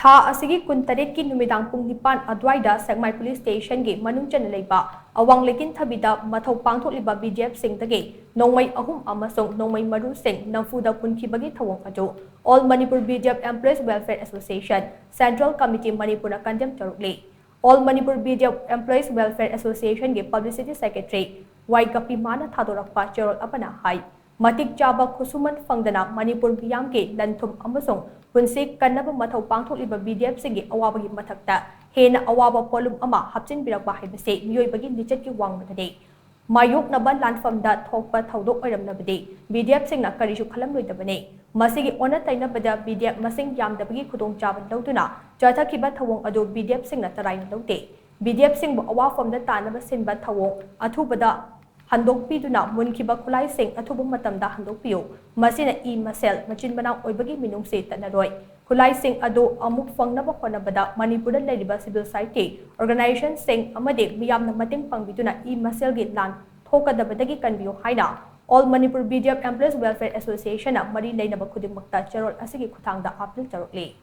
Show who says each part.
Speaker 1: Tha asigi kuntaret ki numidang pung nipan aduwaida Sekmai Police Station ge manung channa leiba Awang Leikinthabi da mathou pangthokliba BDF Singdagi Nongmei Amasung Nongmei Maru Sing Namphuda Munkhibagi Thouong adu All Manipur BDF Employees Welfare Association Central Committee Manipur Condemn Tourakli All Manipur BDF Employees Welfare Association ge Publicity Secretary Waikapi mana thadorakpa cherol apana hai Matik chaba khusuman fangdana Manipur miyam ge lanthum amasung punsi kannaba mathou pangthokliba BDF singi awabagi mathakta hena awaba polum ama hapchin birakba haibase miyoibagi lichat ki wangmadade mayuk naba lanfamda thokpa thaudok oiramnabade BDF singna karisu khalam loidabane masigi ona tainabada BDF masing yamdabagi khudong chaban lawduna chathakiba thawong adu BDF singna tarai lawde BDF singbu awafamda tanaba sinba thawong athubada Handokpiduna Munkhiba Khulai Sing athuba matamda handokpiyo masina masel machin manang oibagi minung se tanaroi Khulai Sing ado amuk fangnaba khonabada Manipurda leiriba civil society organization sing amade miyamna mating pangbiduna masel gi lan thokadabadagi kanbiyo haina All Manipur BDF Employees Welfare Association na mari leinaba khudimmakta charol asigi khuthangda apil charokli